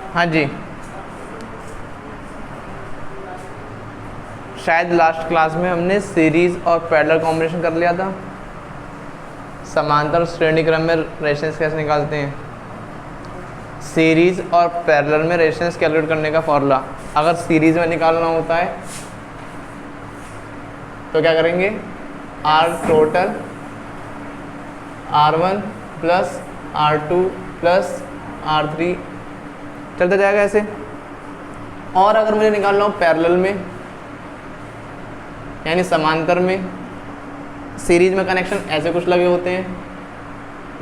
हाँ जी, शायद last class में हमने सीरीज और पैरेलल कॉम्बिनेशन कर लिया था। समांतर श्रेणी क्रम में रेजिस्टेंस कैसे निकालते हैं। सीरीज और पैरेलल में रेजिस्टेंस कैलकुलेट करने का फॉर्मूला, अगर सीरीज में निकालना होता है तो क्या करेंगे, are total R1 plus R2 plus R3 चलता जाएगा ऐसे। और अगर मुझे निकालना हो पैरेलल में यानी समांतर में, सीरीज में कनेक्शन ऐसे कुछ लगे होते हैं,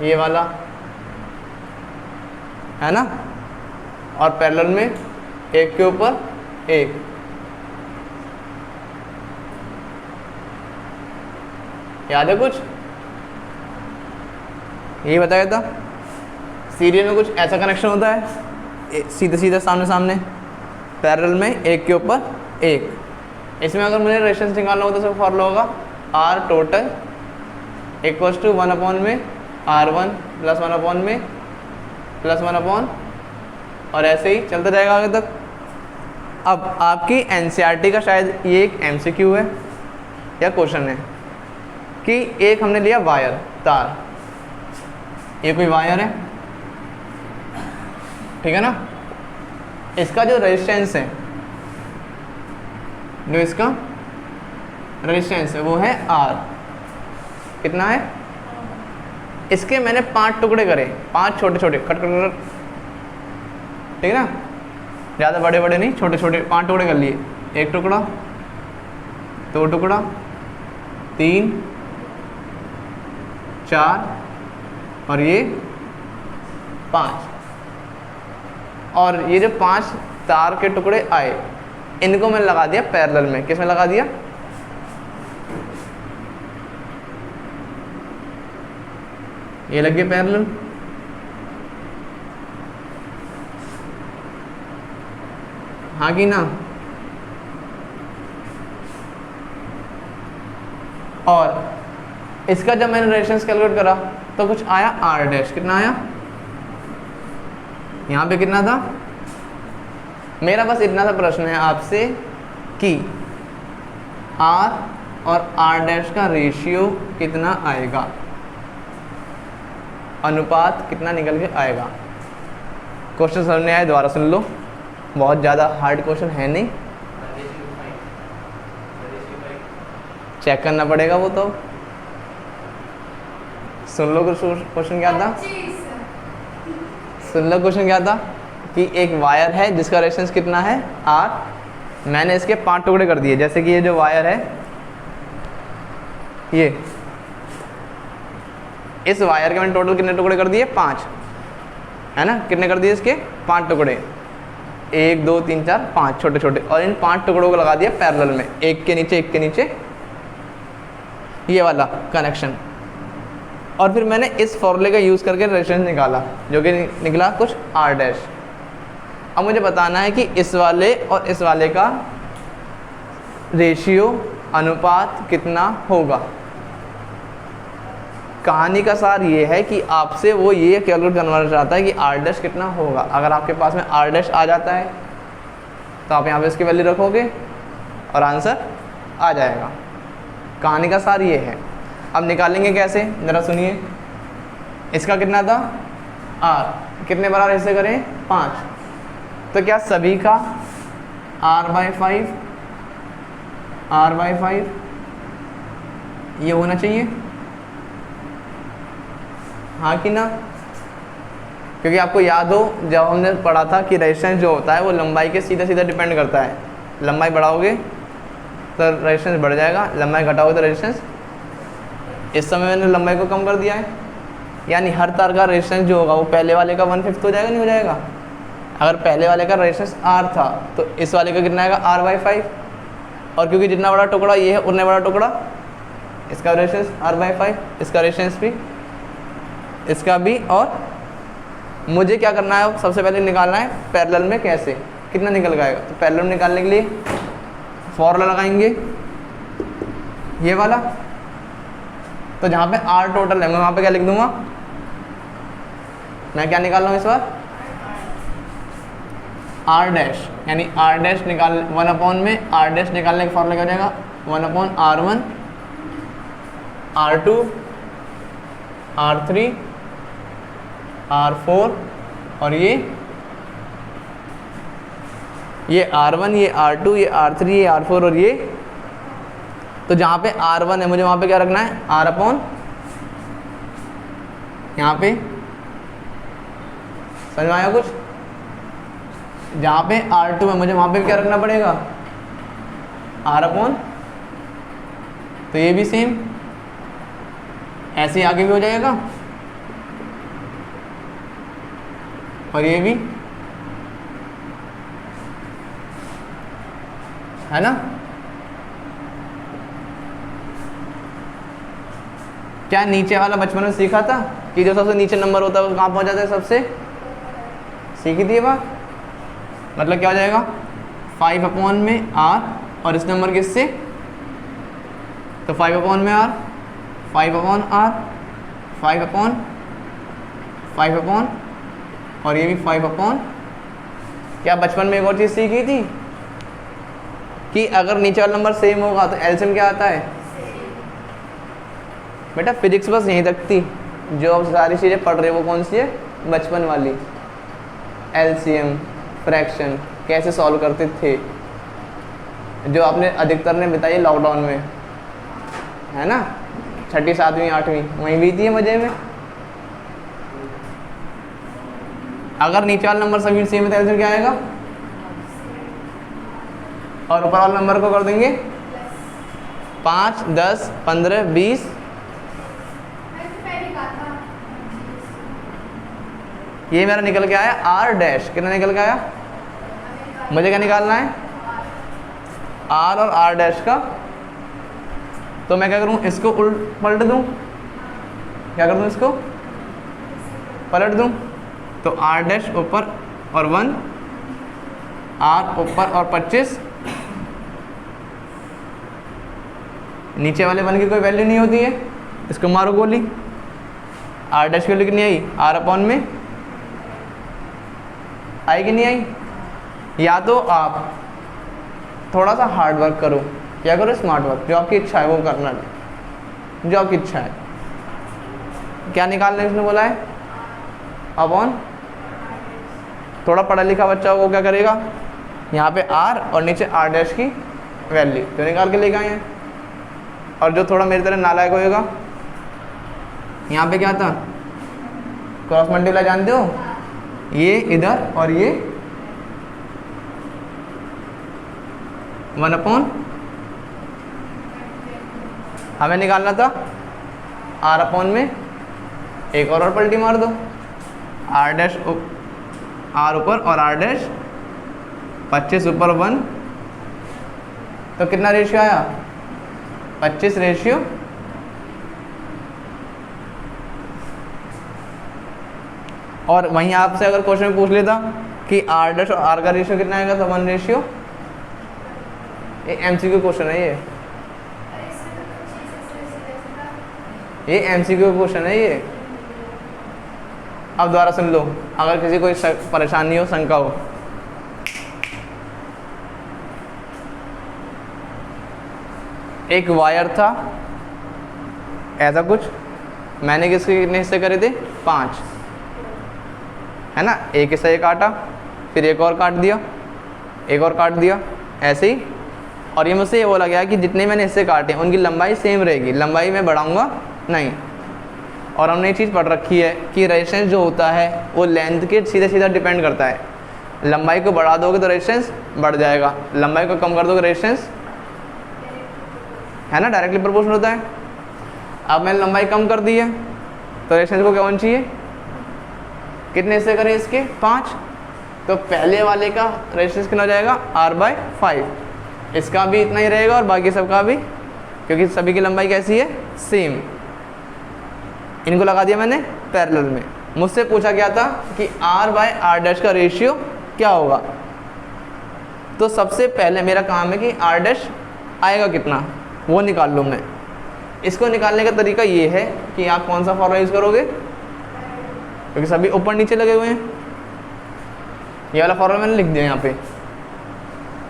ये वाला है ना, और पैरेलल में एक के ऊपर एक। याद है कुछ, यही बताया था। सीरीज में कुछ ऐसा कनेक्शन होता है सीधे सीधे सामने सामने, पैरेलल में एक के ऊपर एक। इसमें अगर मुझे रेजिस्टेंस निकालना होता तो फॉर्मूला होगा आर टोटल इक्वल्स टू 1 में R1 प्लस 1 में प्लस 1 और ऐसे ही चलता जाएगा आगे तक। अब आपकी NCERT का शायद ये एक MCQ है या क्वेश्चन है कि एक हमने लिया वायर, तार, ये कोई वायर है, ठीक है ना, इसका जो रेजिस्टेंस है, जो इसका रेजिस्टेंस है वो है R। कितना है, इसके मैंने 5 टुकड़े करे, 5 छोटे छोटे कट कर, ठीक है ना, ज़्यादा बड़े बड़े नहीं, छोटे छोटे 5 टुकड़े कर लिए। एक टुकड़ा, 2 टुकड़ा, 3, 4 और ये 5। और ये जो 5 तार के टुकड़े आए, इनको मैंने लगा दिया पैरेलल में। किस में लगा दिया, ये लग गया पैरेलल। हाँ कि ना। और इसका जब मैंने रेजिस्टेंस कैलकुलेट करा तो कुछ आया R डैश। कितना आया, यहाँ पे कितना था। मेरा बस इतना सा प्रश्न है आपसे कि R और R डैश का रेशियो कितना आएगा, अनुपात कितना निकल के आएगा। क्वेश्चन समझ में आए दोबारा सुन लो, बहुत ज़्यादा हार्ड क्वेश्चन है नहीं, चेक करना पड़ेगा वो तो। सुन लो क्वेश्चन क्या था, सुन लो क्वेश्चन क्या था कि एक वायर है जिसका रेजिस्टेंस कितना है R, मैंने इसके 5 टुकड़े कर दिए। जैसे कि ये जो वायर है, ये इस वायर के मैंने टोटल कितने टुकड़े कर दिए, 5 है ना। कितने कर दिए इसके, 5 टुकड़े, 1 2 3 4 5 छोटे छोटे। और इन 5 टुकड़ों को लगा दिया पैरेलल में, एक के नीचे ये वाला कनेक्शन। और फिर मैंने इस फॉर्मूले का यूज़ करके रेजिस्टेंस निकाला, जो कि निकला कुछ R डैश। अब मुझे बताना है कि इस वाले और इस वाले का रेशियो, अनुपात कितना होगा। कहानी का सार ये है कि आपसे वो ये कैलकुलेट करवाना चाहता है कि R डैश कितना होगा। अगर आपके पास में R डैश आ जाता है तो आप यहाँ पे इसकी वैल्यू रखोगे और आंसर आ जाएगा। कहानी का सार ये है। अब निकालेंगे कैसे, ज़रा सुनिए। इसका कितना था R, कितने बार हिस्से करें, 5। तो क्या सभी का R/5 ये होना चाहिए, हाँ कि ना। क्योंकि आपको याद हो जब हमने पढ़ा था कि रेजिस्टेंस जो होता है वो लंबाई के सीधा सीधा डिपेंड करता है। लंबाई बढ़ाओगे तो रेजिस्टेंस बढ़ जाएगा, लंबाई घटाओगे तो रेजिस्टेंस। इस समय मैंने लंबाई को कम कर दिया है, यानी हर तार का रेजिस्टेंस जो होगा वो पहले वाले का 1/5 हो जाएगा, नहीं हो जाएगा। अगर पहले वाले का रेजिस्टेंस R था तो इस वाले का कितना आएगा, R/5। और क्योंकि जितना बड़ा टुकड़ा ये है उतना बड़ा टुकड़ा, इसका रेजिस्टेंस R/5, इसका रेजिस्टेंस भी, इसका भी। और मुझे क्या करना है, सबसे पहले निकालना है पैरेलल में कैसे, कितना निकल जाएगा। तो पैरेलल में निकालने के लिए फॉर्मूला लगाएंगे ये वाला। तो जहाँ पे R टोटल है मैं वहाँ पे क्या लिख दूंगा, मैं क्या निकाल रहा हूँ इस बार, आर डैश, यानी आर डैश निकाल 1 अपॉन में आर डैश निकालने का फॉर्मूला क्या हो जाएगा 1 upon R1 R2 R3 R4 और ये R1 ये R2 ये R3 ये R4 और ये, तो जहाँ पे R1 है मुझे वहाँ पे क्या रखना है R अपॉन, यहाँ पे समझ में आया कुछ, जहाँ पे R2 है मुझे वहाँ पे क्या रखना पड़ेगा R अपॉन, तो ये भी सेम ऐसे ही आगे भी हो जाएगा और ये भी, है ना। क्या नीचे वाला बचपन में सीखा था कि जो सबसे नीचे नंबर होता है वो कहाँ पहुँच जाता है सबसे, सीखी थी ये बात। मतलब क्या हो जाएगा 5 अपॉन में R और इस नंबर किससे, तो 5 अपॉन में R 5 upon R 5 upon 5 upon और ये भी 5 अपॉन। क्या बचपन में एक और चीज़ सीखी थी कि अगर नीचे वाला नंबर सेम होगा तो एलसीएम क्या आता है। बेटा फिजिक्स बस यहीं तक थी, जो अब सारी चीज़ें पढ़ रहे हो वो कौन सी है बचपन वाली, एलसीएम फ्रैक्शन कैसे सॉल्व करते थे, जो आपने अधिकतर ने बताई लॉकडाउन में, है ना, 6वीं 7वीं 8वीं वहीं बीती है मज़े में। अगर नीचे वाला नंबर सभी सेम है तो एलसीएम क्या आएगा, और ऊपर वाले नंबर को कर देंगे 5 10 15 20, ये मेरा निकल के आया आर डैश, कितना निकल के आया, मुझे क्या निकालना है आर और आर डैश का। तो मैं क्या करूँ इसको पलट दूँ, क्या कर दूँ इसको पलट दूँ, तो आर डैश ऊपर और 1 आर ऊपर और 25, नीचे वाले 1 की कोई वैल्यू नहीं होती है, इसको मारो गोली। आर डैश की वैल्यू कितनी आई आर अपॉन में आई कि नहीं आई। या तो आप थोड़ा सा हार्ड वर्क करो या करो स्मार्ट वर्क, जो आपकी इच्छा है वो करना, जो आपकी इच्छा है। क्या निकालना है इसने बोला है अपॉन, थोड़ा पढ़ा लिखा बच्चा वो क्या करेगा यहाँ पे आर और नीचे आर डैश की वैल्यू तो निकाल के लेके आए हैं। और जो थोड़ा मेरी तरह नालायक होएगा यहाँ पे क्या था क्रॉस मल्टीप्लाई जानते हो, ये इधर और ये 1 अपॉन, हमें निकालना था आर अपॉन में एक और पलटी मार दो, आर डैश आर ऊपर और आर डैश 25 ऊपर 1, तो कितना रेशियो आया 25 रेशियो। और वहीं आपसे अगर क्वेश्चन पूछ लेता कि आर डैश और आर का रेशियो कितना आएगा तो 1 रेशियो, ये एमसीक्यू क्वेश्चन है, ये एमसीक्यू क्वेश्चन है ये। अब दोबारा सुन लो अगर किसी को परेशानी हो शंका हो। एक वायर था ऐसा कुछ, मैंने किसके कितने हिस्से करे थे 5, है ना, एक हिस्सा ये काटा फिर एक और काट दिया एक और काट दिया ऐसे ही, और ये मुझसे ये बोला गया कि जितने मैंने हिस्से काटे उनकी लंबाई सेम रहेगी, लंबाई मैं बढ़ाऊंगा नहीं। और हमने ये चीज़ पढ़ रखी है कि रेजिस्टेंस जो होता है वो लेंथ के सीधा सीधा डिपेंड करता है, लंबाई को बढ़ा दोगे तो रेजिस्टेंस बढ़ जाएगा, लंबाई को कम कर दोगे रेजिस्टेंस, है ना, डायरेक्टली प्रोपोर्शनल होता है। अब मैंने लंबाई कम कर दी है तो रेजिस्टेंस को क्या होना चाहिए, कितने हिस्से करें इसके 5, तो पहले वाले का रेजिस्टेंस कितना हो जाएगा R/5, इसका भी इतना ही रहेगा और बाकी सबका भी, क्योंकि सभी की लंबाई कैसी है सेम। इनको लगा दिया मैंने पैरेलल में। मुझसे पूछा गया था कि R/R डैश का रेशियो क्या होगा, तो सबसे पहले मेरा काम है कि R डैश आएगा कितना वो निकाल लूँ मैं। इसको निकालने का तरीका ये है कि आप कौन सा फॉर्मूला यूज़ करोगे, क्योंकि सभी ऊपर नीचे लगे हुए हैं, ये वाला फॉर्मूला मैंने लिख दिया यहाँ पे।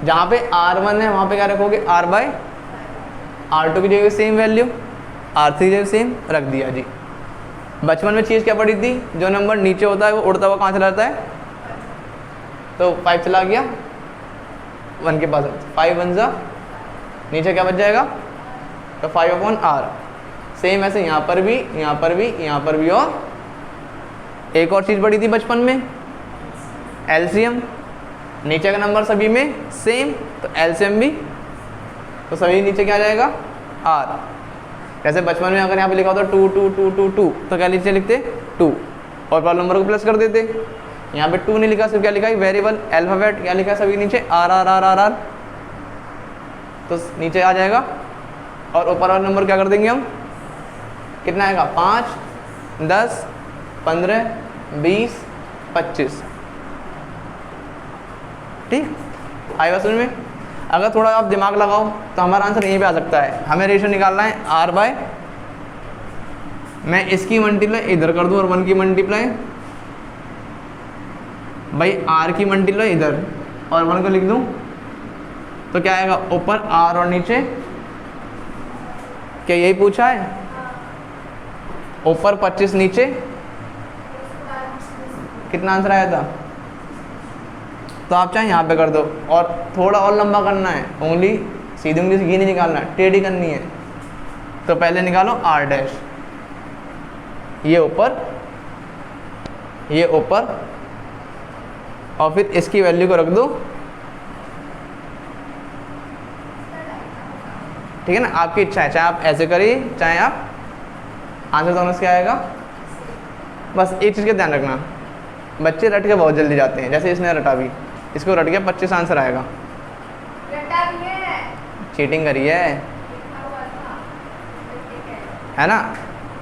जहाँ पे R1 है वहाँ पे क्या रखोगे, R/R2 की जगह सेम वैल्यू, R3 की जगह सेम रख दिया जी। बचपन में चीज़ क्या पड़ी थी, जो नंबर नीचे होता है वो उड़ता हुआ कहाँ चला जाता है, तो 5 चला गया 1 के पास, 5 1 जा, नीचे क्या बच जाएगा, तो 5/R। सेम ऐसे यहाँ पर भी, यहाँ पर भी, यहाँ पर भी। और एक और चीज़ पड़ी थी बचपन में, एलसीएम। नीचे का नंबर सभी में सेम, तो एलसीएम भी, तो सभी नीचे क्या आ जाएगा, R। जैसे बचपन में अगर यहाँ पे लिखा होता 2 2 2 2 2, तो क्या नीचे लिखते 2 और प्रॉब्लम नंबर को प्लस कर देते। यहाँ पे 2 नहीं लिखा, सिर्फ क्या लिखा है, वेरिएबल अल्फ़ाबेट क्या लिखा है सभी नीचे, R, तो नीचे आ जाएगा। और ऊपर वाला नंबर क्या कर देंगे हम, कितना आएगा, 5 10 15 20 25। ठीक, आएगा समझ में। अगर थोड़ा आप दिमाग लगाओ तो हमारा आंसर यहीं पे आ सकता है। हमें रेशियो निकालना है R/, मैं इसकी मल्टीप्लाई इधर कर दूं और 1 की मल्टीप्लाई भाई R की मल्टीप्लाई इधर और 1 को लिख दूं, तो क्या आएगा, ऊपर R और नीचे, क्या यही पूछा है, ऊपर 25 नीचे, कितना आंसर आया था। तो आप चाहे यहाँ पे कर दो और थोड़ा और लंबा करना है, उंगली सीधी उंगली से घी नहीं निकालना है, टेढ़ी करनी है। तो पहले निकालो R', ये ऊपर, ये ऊपर, और फिर इसकी वैल्यू को रख दो। ठीक है ना, आपकी इच्छा है, चाहे आप ऐसे करिए चाहे आप, आंसर दोनों से आएगा। बस एक चीज़ का ध्यान रखना, बच्चे रट के बहुत जल्दी जाते हैं, जैसे इसने रटा भी, इसको रट गया 25 आंसर आएगा, रटा भी है, चीटिंग करी है ना।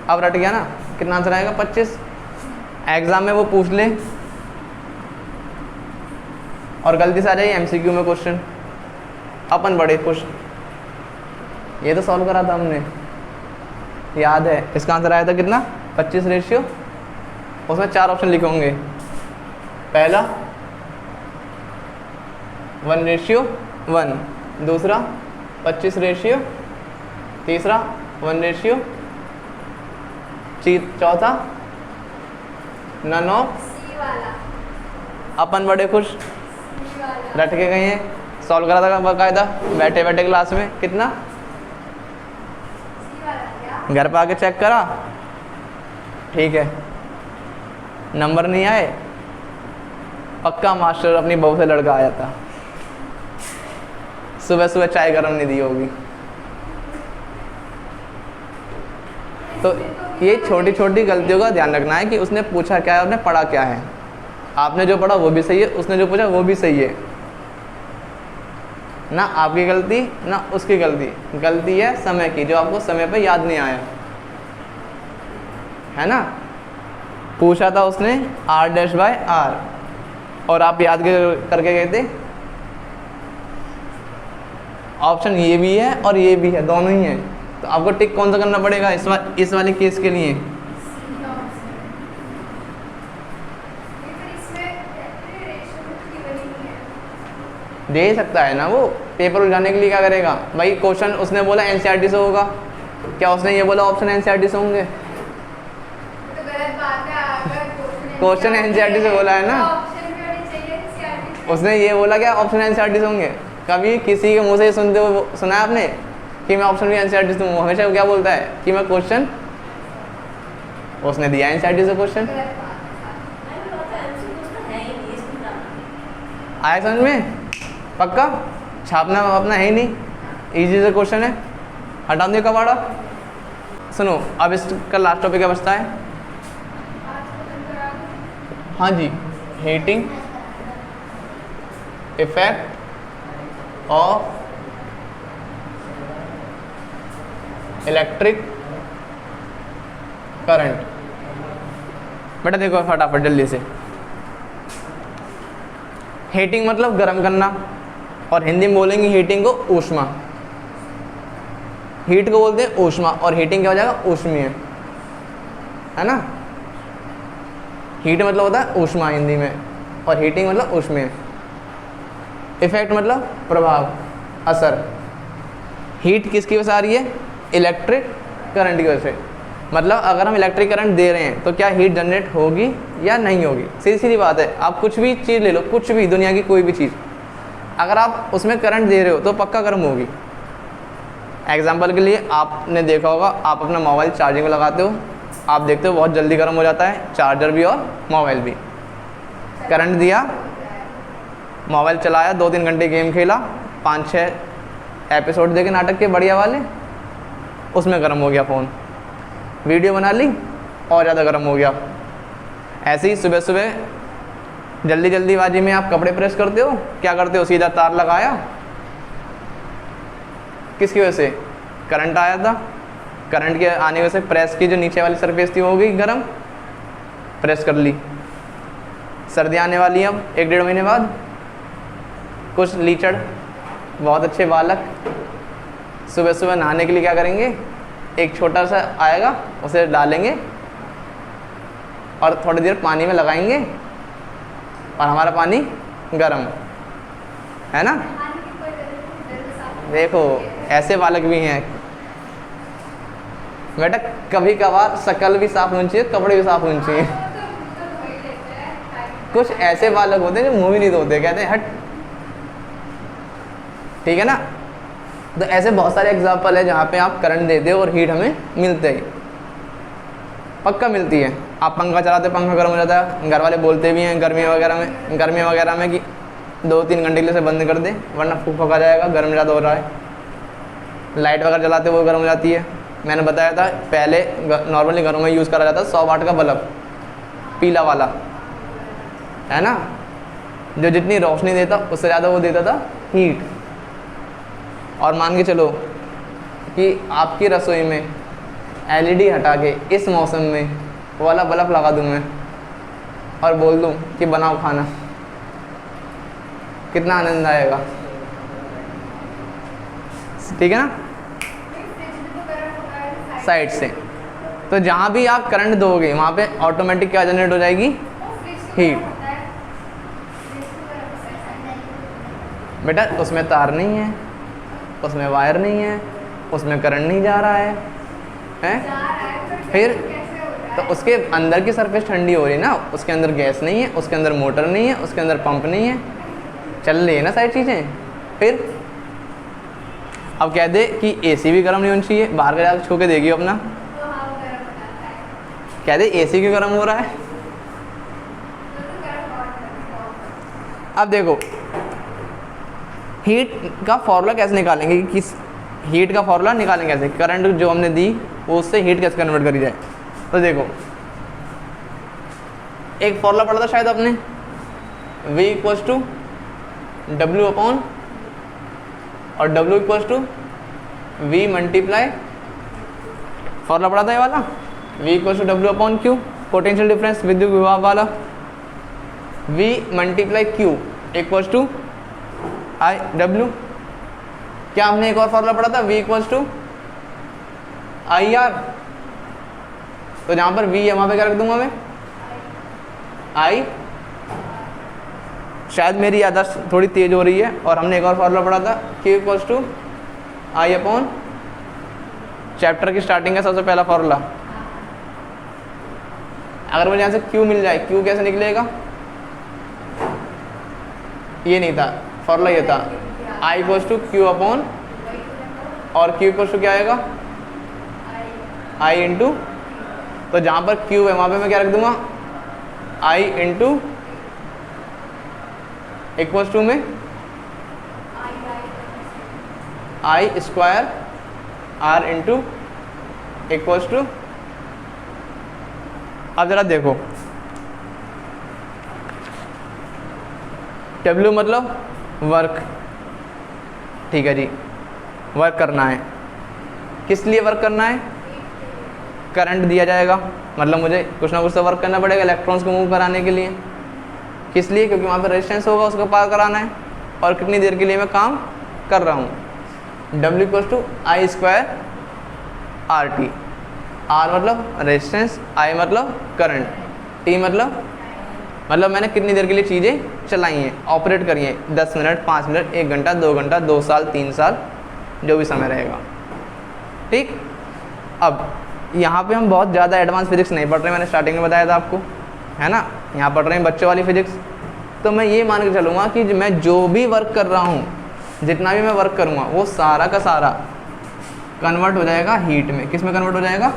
अब रट गया ना, कितना आंसर आएगा, 25। एग्जाम में वो पूछ ले और गलती से आ जाए MCQ में क्वेश्चन, अपन बड़े खुश, ये तो सॉल्व करा था हमने, याद है। इसका आंसर आया था कितना, 25 रेशियो, उसमें 4 ऑप्शन लिखे होंगे। पहला 1:1, दूसरा 25 रेशियो, तीसरा 1 रेशियो, चौथा नन ऑफ। सी वाला, अपन बड़े खुश, सी वाला, रट के गए हैं, सॉल्व करा था बाकायदा बैठे बैठे क्लास में। कितना, सी वाला क्या, घर पे आके चेक करा, ठीक है, नंबर नहीं आए, पक्का मास्टर अपनी बहू से लड़का आया था, सुबह सुबह चाय गरम नहीं दी होगी। तो ये छोटी छोटी गलतियों का ध्यान रखना है कि उसने पूछा क्या है, उसने पढ़ा क्या है। आपने जो पढ़ा वो भी सही है, उसने जो पूछा वो भी सही है, ना आपकी गलती ना उसकी गलती, गलती है समय की, जो आपको समय पे याद नहीं आया, है ना। पूछा था उसने R'/R और आप याद करके गए थे। ऑप्शन ये भी है और ये भी है, दोनों ही है, तो आपको टिक कौन सा करना पड़ेगा इस वाले केस के लिए, सी ऑप्शन। फिर इसमें रेशियो की वैल्यू नहीं है, दे सकता है ना वो, पेपर उलझाने के लिए क्या करेगा भाई। क्वेश्चन उसने बोला NCERT से होगा, क्या उसने ये बोला ऑप्शन NCERT से होंगे, तो गलत बात है। अगर क्वेश्चन NCERT से बोला है ना, ऑप्शन भी होनी चाहिए NCERT से। उसने ये बोला क्या ऑप्शन NCERT से होंगे। कभी किसी के मुंह से सुनते हुए सुना है आपने कि मैं ऑप्शन भी NCERT से हूँ, हमेशा वो क्या बोलता है कि मैं क्वेश्चन, उसने दिया NCERT से क्वेश्चन। गलत बात है। आया समझ में, पक्का छापना अपना है ही नहीं, इजी से क्वेश्चन है, हटा दो कबाड़ा। सुनो अब इसका लास्ट टॉपिक क्या बचता है, हाँ जी, heating effect of electric current. बेटा देखो फटाफट जल्दी से, हीटिंग मतलब गर्म करना, और हिंदी में बोलेंगे हीटिंग को ऊष्मा, हीट को बोलते हैं ऊष्मा, और हीटिंग क्या हो जाएगा ऊष्मीय, है ना। हीट मतलब होता है ऊष्मा हिंदी में, और हीटिंग मतलब ऊष्मीय। इफेक्ट मतलब प्रभाव, असर। हीट किसकी वजह से आ रही है? इलेक्ट्रिक करंट की वजह से। मतलब अगर हम इलेक्ट्रिक करंट दे रहे हैं तो क्या हीट जनरेट होगी या नहीं होगी? सीधी सीधी बात है। आप कुछ भी चीज़ ले लो, कुछ भी, दुनिया की कोई भी चीज़, अगर आप उसमें करंट दे रहे हो तो पक्का गर्म होगी। एग्जाम्पल के लिए आपने देखा होगा, आप अपना मोबाइल चार्जिंग में लगाते हो, आप देखते हो बहुत जल्दी गर्म हो जाता है, चार्जर भी और मोबाइल भी। करंट दिया, मोबाइल चलाया, 2-3 घंटे गेम खेला, 5-6 एपिसोड देखे नाटक के बढ़िया वाले, उसमें गर्म हो गया फ़ोन। वीडियो बना ली और ज़्यादा गर्म हो गया। ऐसे ही सुबह सुबह जल्दीबाजी में आप कपड़े प्रेस करते हो, क्या करते हो? सीधा तार लगाया, किसकी वजह से? करंट आया था। करंट के आने की वजह से प्रेस की जो नीचे वाली सरफेस थी वो हो गई गर्म, प्रेस कर ली। सर्दी आने वाली है अब 1-1.5 महीने बाद। कुछ लीचड़ बहुत अच्छे बालक सुबह सुबह नहाने के लिए क्या करेंगे? एक छोटा सा आएगा, उसे डालेंगे और थोड़ी देर पानी में लगाएंगे और हमारा पानी गर्म, है ना? देखो ऐसे बालक भी हैं बेटा। कभी कभार शक्ल भी साफ होनी चाहिए, कपड़े भी साफ होने चाहिए। कुछ ऐसे बालक होते हैं जो मुंह भी नहीं धोते, कहते हैं हट, ठीक है ना? तो ऐसे बहुत सारे एग्जाम्पल है जहाँ पे आप करंट देते हो और हीट हमें मिलते ही, पक्का मिलती है। आप पंखा चलाते, पंखा गर्म हो जाता है, घर वाले बोलते भी हैं गर्मी वगैरह में कि 2-3 घंटे के लिए से बंद कर दे वरना फूक फका जाएगा, गर्म ज़्यादा हो रहा है। लाइट वगैरह जलाते वो गर्म हो जाती है। मैंने बताया था पहले नॉर्मली घरों में यूज़ करा जाता 100 वाट का बल्ब, पीला वाला, है ना, जो जितनी रोशनी देता उससे ज़्यादा वो देता था हीट। और मान के चलो कि आपकी रसोई में एलईडी हटा के इस मौसम में वो वाला बल्ब लगा दूँ मैं और बोल दूँ कि बनाओ खाना, कितना आनंद आएगा, ठीक है ना? साइड से। तो जहाँ भी आप करंट दोगे वहाँ पे ऑटोमेटिक क्या जनरेट हो जाएगी? हीट। बेटा उसमें तार नहीं है, उसमें वायर नहीं है, उसमें करंट नहीं जा रहा है, फिर तो उसके अंदर की सरफेस ठंडी हो रही है ना, उसके अंदर गैस नहीं है, उसके अंदर मोटर नहीं है, उसके अंदर पंप नहीं है, चल रही है ना सारी चीज़ें। फिर अब कह दे कि एसी भी गर्म नहीं होनी चाहिए, बाहर का जाकर छू के देखिए अपना, कह दे एसी क्यों गर्म हो रहा है। अब देखो हीट का फॉर्मूला कैसे निकालेंगे, कि किस हीट का फॉर्मूला निकालेंगे कैसे, करंट जो हमने दी वो उससे हीट कैसे कन्वर्ट करी जाए। तो देखो एक फॉर्मूला पढ़ा था शायद आपने, V = W अपॉन और W = V × फॉर्मूला पढ़ा था ये वाला, V = W upon Q, potential difference विद्युत विभव वाला। V × Q = IW। क्या हमने एक और फॉर्मूला पढ़ा था, V = IR। तो जहाँ पर V है वहाँ पे क्या रख दूंगा मैं, I। शायद मेरी याददाश्त थोड़ी तेज हो रही है। और हमने एक और फॉर्मूला पढ़ा था, Q = I अपॉन, चैप्टर की स्टार्टिंग का सबसे पहला फॉर्मूला। अगर मुझे यहाँ से Q मिल जाए, Q कैसे निकलेगा, ये नहीं था फॉर्मूला, ये था I = Q अपॉन, और Q = क्या आएगा, I × तो जहाँ पर Q है वहाँ पे मैं क्या रख दूंगा, I × = में I² R × = अब जरा देखो W मतलब वर्क, ठीक है जी, वर्क करना है। किस लिए वर्क करना है, करंट दिया जाएगा, मतलब मुझे कुछ ना कुछ तो वर्क करना पड़ेगा इलेक्ट्रॉन्स को मूव कराने के लिए। किस लिए, क्योंकि वहाँ पर रेजिस्टेंस होगा, उसको पार कराना है, और कितनी देर के लिए मैं काम कर रहा हूँ। W = I² RT। R मतलब रेजिस्टेंस, I मतलब करंट, T मतलब मतलब मैंने कितनी देर के लिए चीज़ें चलाई हैं, ऑपरेट करी हैं, 10 मिनट, 5 मिनट, 1 घंटा, 2 घंटा, 2 साल, 3 साल, जो भी समय रहेगा। ठीक। अब यहाँ पे हम बहुत ज़्यादा एडवांस फिजिक्स नहीं पढ़ रहे, मैंने स्टार्टिंग में बताया था आपको, है ना। यहाँ पढ़ रहे हैं बच्चों वाली फिजिक्स। तो मैं ये मान के चलूँगा कि मैं जो भी वर्क कर रहा हूँ, जितना भी मैं वर्क करूँगा, वो सारा का सारा कन्वर्ट हो जाएगा हीट में। किस में कन्वर्ट हो जाएगा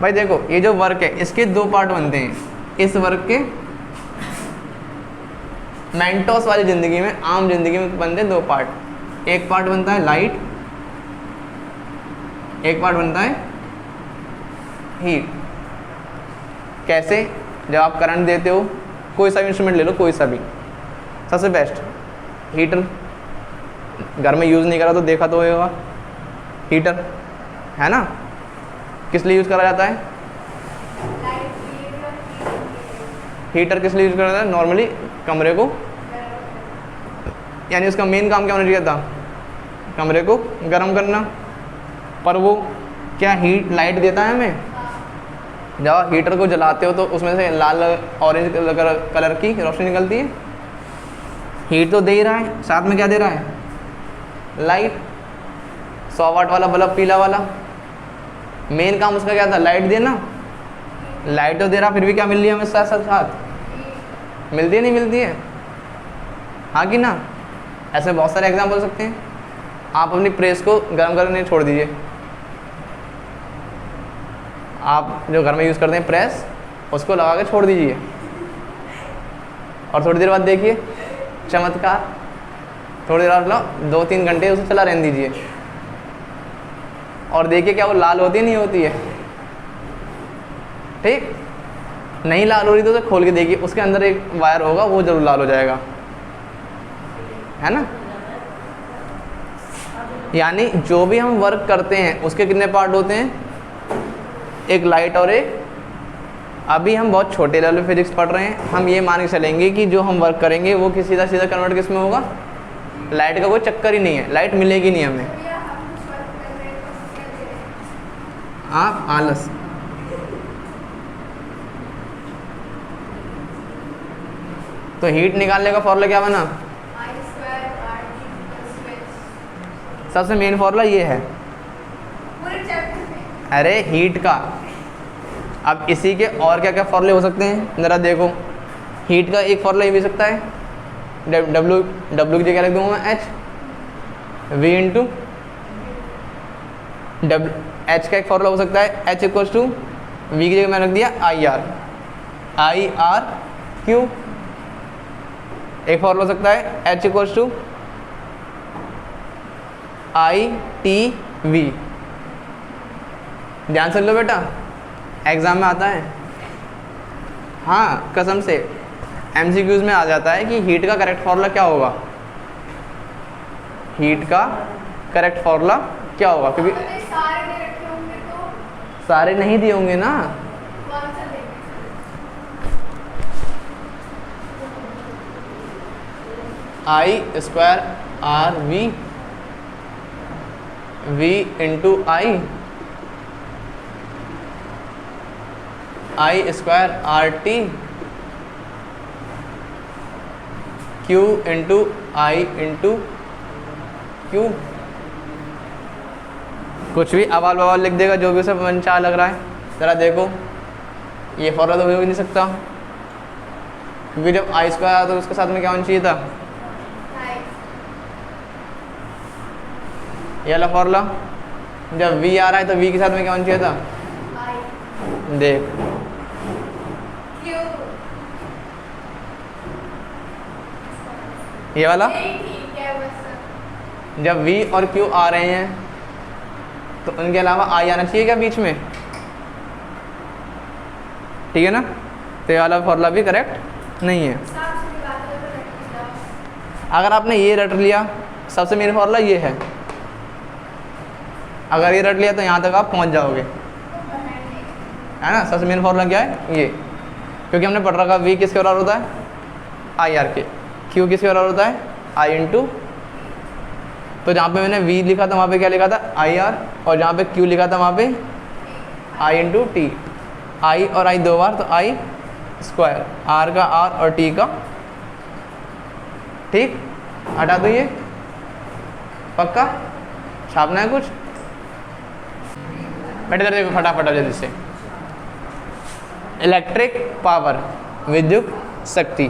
भाई? देखो ये जो वर्क है इसके 2 पार्ट बनते हैं। इस वर्क के मेंटोस वाली ज़िंदगी में, आम ज़िंदगी में बनते हैं 2 पार्ट। एक पार्ट बनता है लाइट, एक पार्ट बनता है हीट। कैसे? जब आप करंट देते हो, कोई सा भी इंस्ट्रूमेंट ले लो, कोई सा भी, सबसे बेस्ट हीटर। घर में यूज़ नहीं करा तो देखा तो होगा, हीटर है ना। किस लिए यूज़ करा जाता है? हीटर किस लिए यूज़ करा जाता है? नॉर्मली कमरे को, यानी उसका मेन काम क्या होना चाहिए था? कमरे को गर्म करना। पर वो क्या हीट लाइट देता है हमें? जब आप हीटर को जलाते हो तो उसमें से लाल ऑरेंज कलर की रोशनी निकलती है। हीट तो दे ही रहा है, साथ में क्या दे रहा है? लाइट। 100 वाट वाला बल्ब पीला वाला, मेन काम उसका क्या था? लाइट देना। लाइट तो दे रहा, फिर भी क्या मिल रही है हमें साथ साथ साथ? मिलती है नहीं मिलती है? हाँ कि ना। ऐसे बहुत सारे एग्जाम्पल हो सकते हैं। आप अपनी प्रेस को गर्म करने छोड़ दीजिए, आप जो घर में यूज़ करते हैं प्रेस, उसको लगा के छोड़ दीजिए, और थोड़ी देर बाद देखिए चमत्कार। थोड़ी देर बाद लो 2-3 घंटे उसे चला रहने दीजिए, और देखिए क्या वो लाल होती है नहीं होती है? ठीक। नहीं लाल हो रही तो उसे खोल के देखिए, उसके अंदर एक वायर होगा, वो जरूर लाल हो जाएगा, है ना। यानी जो भी हम वर्क करते हैं उसके कितने पार्ट होते हैं? एक लाइट और एक, अभी हम बहुत छोटे लेवल फिजिक्स पढ़ रहे हैं, हम ये मान के चलेंगे कि जो हम वर्क करेंगे वो सीधा सीधा कन्वर्ट किस में होगा? लाइट का कोई चक्कर ही नहीं है, लाइट मिलेगी नहीं हमें। आप आलस। तो हीट निकालने का फॉर्मूला क्या बना? सबसे मेन फॉर्मूला ये है, अरे हीट का। अब इसी के और क्या क्या फॉर्मूले हो सकते हैं ज़रा देखो। हीट का एक फॉर्मूला ये भी सकता है, डब्ल्यू की जगह लिख दूंगा मैं H we into W. H का एक फॉर्मूला हो सकता है एच इक्वल्स टू वी की जगह मैंने रख दिया आई आर क्यू। एक फॉर्मूला हो सकता है H equals to I T V. ध्यान से लो बेटा, एग्ज़ाम में आता है। हाँ कसम से MCQs में आ जाता है कि हीट का करेक्ट फॉर्मूला क्या होगा। हीट का करेक्ट फॉर्मूला क्या होगा? क्योंकि सारे नहीं दिए होंगे ना। I square R V into I square R T Q into I into Q. कुछ भी अवाल बवाल लिख देगा, जो भी उसे मन चाह लग रहा है। ज़रा देखो ये फॉर्मूला तो हो ही नहीं सकता, क्योंकि जब आई स्क्वायर आया तो उसके साथ में क्या होना चाहिए था? ये वाला फॉर्मूला। जब v आ रहा है तो v के साथ में क्या होना चाहिए था? देख ये वाला। जब v और q आ रहे हैं तो उनके अलावा i आना चाहिए क्या बीच में? ठीक है ना। तो ये वाला फॉर्मूला भी करेक्ट नहीं है। अगर आपने ये रट लिया, सबसे मेन फॉर्मूला ये है, अगर ये रट लिया तो यहाँ तक आप पहुँच जाओगे, है ना। सबसे मेन फॉर्मूला क्या है? ये। क्योंकि हमने पढ़ रखा v किसके बराबर होता है? आई आर के। q किसके बराबर होता है? आई इंटू। तो जहाँ पे मैंने v लिखा था वहाँ पे क्या लिखा था? आई आर, और जहाँ पे q लिखा था वहाँ पे आई इंटू टी। आई और आई 2 बार, तो आई स्क्वायर, आर का आर और टी का, ठीक, हटा दो ये, पक्का, छापना है कुछ, बेटे इधर देखो फटाफट जल्दी से। इलेक्ट्रिक पावर, विद्युत शक्ति।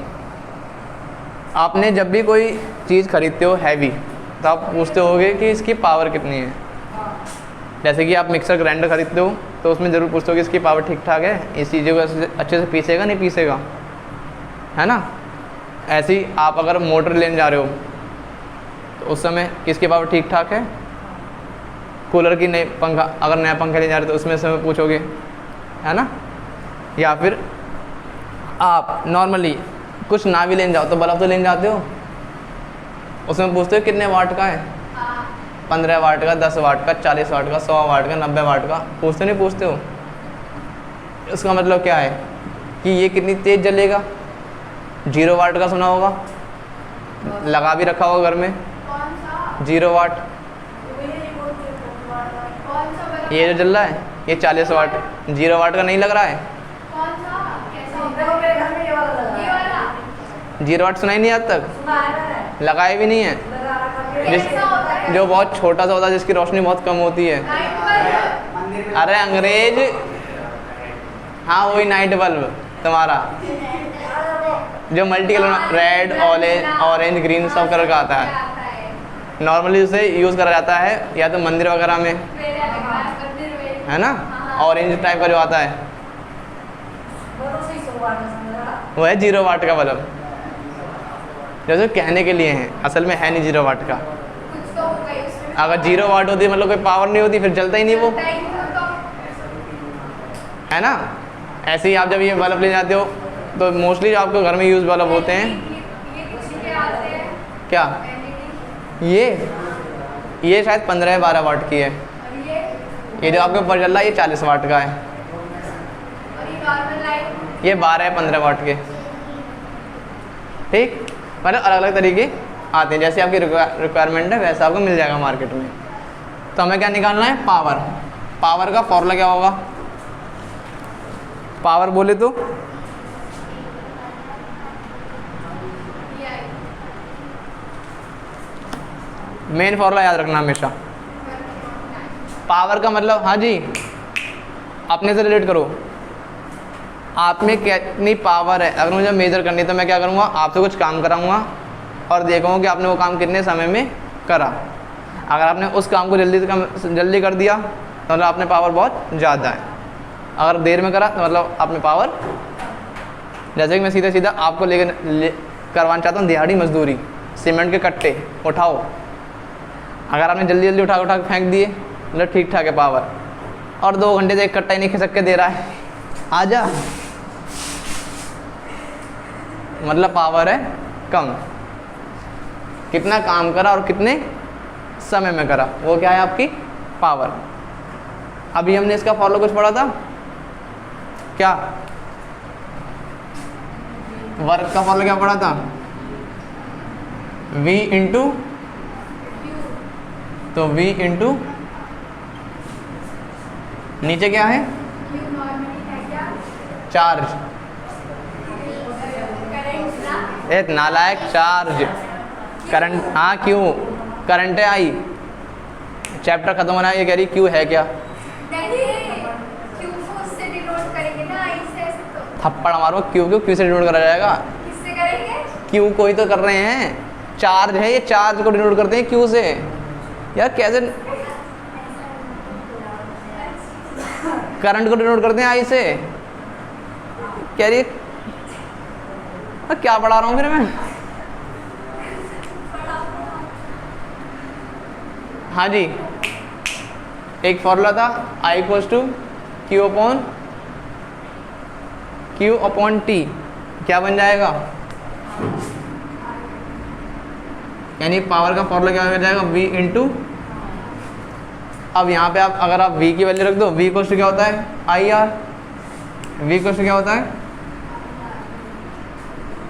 आपने जब भी कोई चीज़ खरीदते हो हैवी, तो आप पूछते होगे कि इसकी पावर कितनी है। जैसे कि आप मिक्सर ग्राइंडर खरीदते हो तो उसमें ज़रूर पूछते हो कि इसकी पावर ठीक ठाक है, इस चीज़ों को अच्छे से पीसेगा नहीं पीसेगा, है ना। ऐसे ही आप अगर मोटर लेने जा रहे हो तो उस समय किसकी पावर ठीक ठाक है, कूलर की, नई पंखा, अगर नया पंखा लेने जा रहे हो तो उसमें समय पूछोगे, है ना। या फिर आप नॉर्मली कुछ ना भी लेने जाओ तो बल्ब तो लेने जाते हो, उसमें पूछते हो कितने वाट का है, 15 वाट का, 10 वाट का, 40 वाट का, 100 वाट का, 90 वाट का, पूछते नहीं पूछते हो। इसका मतलब क्या है कि ये कितनी तेज़ जलेगा। 0 वाट का सुना होगा, लगा भी रखा होगा घर में, 0 वाट, ये जो जल रहा है ये 40 वाट, 0 वाट का नहीं लग रहा है। 0 वाट सुना ही नहीं आज तक, लगाए भी नहीं है। जो बहुत छोटा सा होता है, जिसकी रोशनी बहुत कम होती है। अरे अंग्रेज, हाँ वही नाइट बल्ब तुम्हारा, जो multi colour, red, orange, green सब कलर का आता है। नॉर्मली उसे यूज़ करा जाता है या तो मंदिर वगैरह में, है ना, ऑरेंज टाइप का जो आता है वो है 0 वाट का बल्ब, जैसे कहने के लिए हैं, असल में है नहीं 0 वाट का। अगर 0 वाट होती मतलब कोई पावर नहीं होती, फिर जलता ही नहीं वो, है ना। ऐसे ही आप जब ये बल्ब ले जाते हो तो मोस्टली जो आपको घर में यूज़ बल्ब होते हैं, क्या ये शायद 15-12 वाट की है। ये जो आपके ऊपर चल रहा है ये 40 वाट का है। ये 12-15 वाट के, ठीक, मतलब अलग अलग तरीके आते हैं, जैसे आपकी रिक्वायरमेंट है वैसा आपको मिल जाएगा मार्केट में। तो हमें क्या निकालना है, पावर। पावर का फॉर्मूला क्या होगा, पावर बोले तो मेन फॉर्मूला याद रखना हमेशा। पावर का मतलब, हाँ जी, अपने से रिलेट करो, आप में कितनी पावर है। अगर मुझे मेजर करनी है तो मैं क्या करूँगा, आपसे कुछ काम कराऊँगा और देखूँगा कि आपने वो काम कितने समय में करा। अगर आपने उस काम को जल्दी कर दिया तो मतलब आपने पावर बहुत ज़्यादा है। अगर देर में करा तो मतलब आपने पावर, जैसे कि मैं सीधा सीधा आपको करवाना चाहता हूँ दिहाड़ी मजदूरी, सीमेंट के कट्टे उठाओ, अगर आपने जल्दी जल्दी उठा के फेंक दिए मतलब ठीक ठाक है पावर। और 2 घंटे से एक कट्टा ही नहीं खिसक के दे रहा है, आजा, मतलब पावर है कम। कितना काम करा और कितने समय में करा, वो क्या है आपकी पावर। अभी हमने इसका फॉर्मूला कुछ पढ़ा था क्या, वर्क का फॉर्मूला क्या पढ़ा था, V इंटू, तो V इंटू नीचे क्या है, चार्ज, एक नालायक, चार्ज, करंट, हाँ क्यों, करंट है आई, चैप्टर खत्म होना है, ये कह रही क्यों है क्या, थप्पड़ मारो, क्यों से डिनोट करा जाएगा, किससे करेंगे, क्यों कोई तो कर रहे हैं, चार्ज है ये, चार्ज को डिनोट करते हैं क्यों से। यार कैसे, करंट को डिनोट करते हैं आई से, कह रही क्या पढ़ा रहा हूँ फिर मैं। हाँ जी, एक फॉर्मूला था I equals to Q upon T, क्या बन जाएगा, यानी पावर का फॉर्मूला क्या बन जाएगा, V इंटू, अब यहाँ पे आप अगर आप V की वैल्यू रख दो, V इक्वल्स टू क्या होता है IR, V इक्वल्स टू क्या होता है,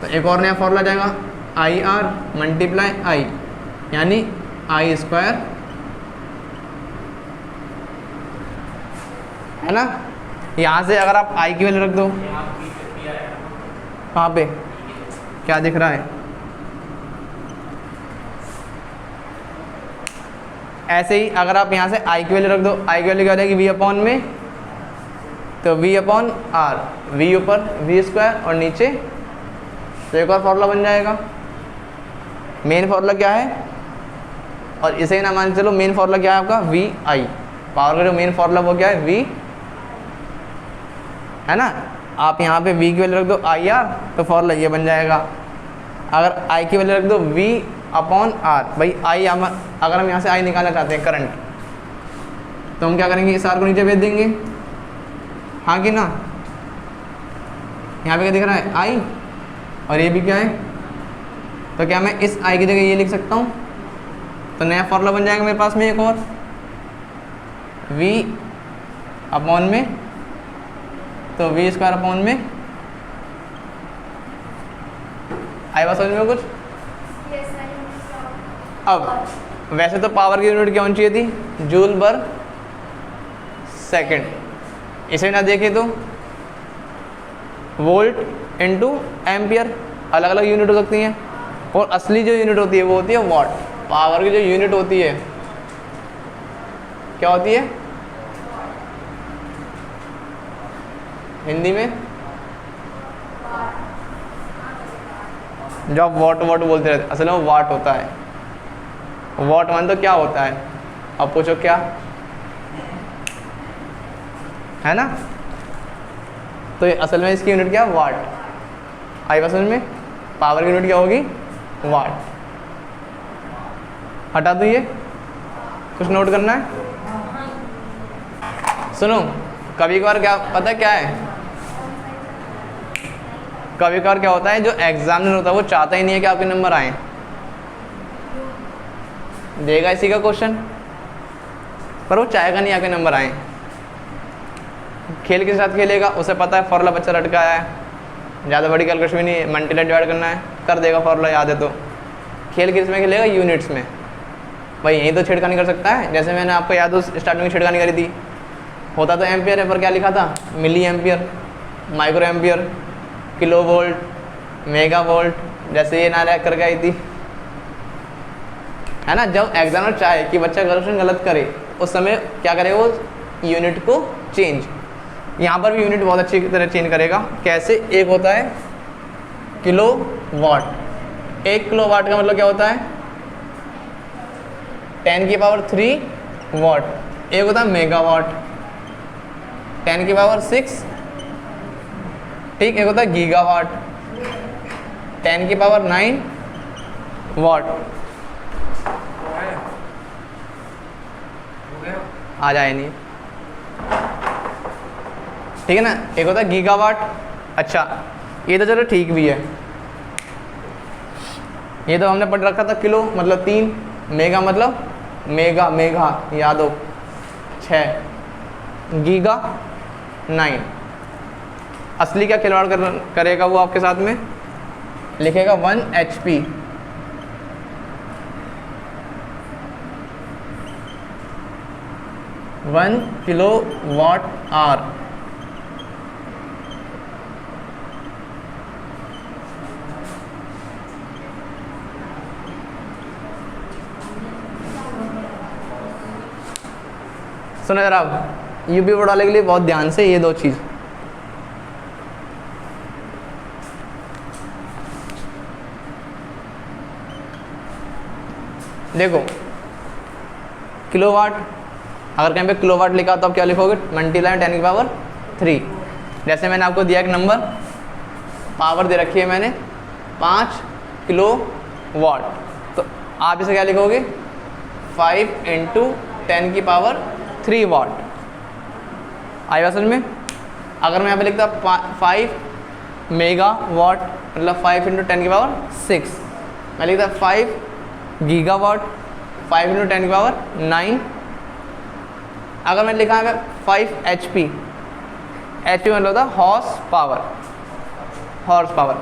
तो एक और नया फॉर्मूला जाएगा IR मल्टीप्लाई I, यानी I स्क्वायर, है ना। यहाँ से अगर आप I की वैल्यू रख दो, वहाँ पे क्या दिख रहा है? ऐसे ही अगर आप यहाँ से आई की वैल्यू रख दो, आई की वैल्यू क्या हो जाएगी? वी अपॉन में, तो वी अपॉन आर, वी ऊपर वी स्क्वायर और नीचे, तो एक और फॉर्मूला बन जाएगा। मेन फॉर्मूला क्या है? और इसे ही ना मान चलो, मेन फॉर्मूला क्या है आपका? We I. पावर का जो मेन फॉर्मूला वो क्या है? वी, है ना। आप यहाँ पे वी की वैल्यू रख दो आई आर, तो फॉर्मूला ये बन जाएगा। अगर आई की वैल्यू रख दो वी अपॉन आर, भाई आई अगर हम यहाँ से आई निकालना चाहते हैं करंट, तो हम क्या करेंगे? इस आर को नीचे भेज देंगे, हाँ कि ना। यहाँ पे क्या दिख रहा है? आई, और ये भी क्या है? तो क्या मैं इस आई की जगह ये लिख सकता हूँ? तो नया फॉर्मूला बन जाएगा मेरे पास में एक और, v अपॉन में, तो वी स्क्वायर अपॉन में आई बात समझ में कुछ? Yes, I understand. अब वैसे तो पावर की यूनिट क्या होनी चाहिए थी? जूल पर सेकंड। इसे ना देखें तो वोल्ट इनटू एम्पियर, अलग अलग यूनिट हो सकती हैं। और असली जो यूनिट होती है वो होती है वॉट। पावर की जो यूनिट होती है क्या होती है हिंदी में? जो आप वॉट वॉट बोलते रहते, असल में वो वाट होता है। वॉट मान तो क्या होता है? अब पूछो क्या है ना। तो ये असल में इसकी यूनिट क्या? वाट। आई बात समझ में? पावर की यूनिट क्या होगी? वाट। हटा दो ये, कुछ नोट करना है? सुनो, कभी कभार क्या पता क्या है, कभी कभार क्या होता है, जो एग्जामिनर होता है वो चाहता ही नहीं है कि आपके नंबर आए। देगा इसी का क्वेश्चन, पर वो चाहेगा नहीं आपके नंबर आए। खेल के साथ खेलेगा, उसे पता है फॉर्मूला बच्चा रटका आया है, ज़्यादा बड़ी कैलकुलेशन भी नहीं, मल्टीप्लाई डिवाइड करना है, कर देगा, फॉर्मूला याद है। तो खेल किस में खेलेगा? यूनिट्स में। भाई यहीं तो छेड़खानी कर सकता है। जैसे मैंने आपको याद हो स्टार्टिंग में छेड़खानी करी थी, होता तो एम्पियर है पर क्या लिखा था? Milli ampere, micro ampere, kilo volt, mega volt, जैसे ये ना रैक करके आई थी, है ना। जब एग्जामिनर चाहे कि बच्चा क्वेश्चन गलत करे, उस समय क्या करेगा? वो यूनिट को चेंज। यहाँ पर भी यूनिट बहुत अच्छी तरह चेंज करेगा। कैसे? एक होता है किलो वाट। 1 किलो वाट का मतलब क्या होता है? 10 की पावर 3 वाट। एक होता है मेगावाट, 10 की पावर 6, ठीक। एक होता है गीगावाट, 10 की पावर 9 वाट। आ जाए नहीं, ठीक है ना। एक होता है गीगावाट। अच्छा, ये तो चलो ठीक भी है, ये तो हमने पढ़ रखा था। किलो मतलब 3, मेगा मतलब मेगा, मेगा याद हो 6, गीगा 9। असली क्या खिलवाड़ करेगा वो आपके साथ में? लिखेगा 1 HP। One kilo watt hour. सुनो जरा, अब यूपी बोर्ड वाले के लिए बहुत ध्यान से ये 2 चीज़। देखो, किलोवाट, अगर कहीं पे किलोवाट लिखा तो आप क्या लिखोगे? मल्टीप्लाई 10 की पावर 3। जैसे मैंने आपको दिया एक नंबर, पावर दे रखी है मैंने 5 किलो वाट, तो आप इसे क्या लिखोगे? 5 × 10 की पावर 3 वाट। आई बात समझ में? अगर मैं यहाँ पे लिखता 5 मेगा वाट, मतलब 5 × 10 की पावर 6, मैं लिखता 5 गीगा वाट, 5 × 10 की पावर 9। अगर मैं लिखा है 5 HP, HP मतलब होता है हॉर्स पावर। हॉर्स पावर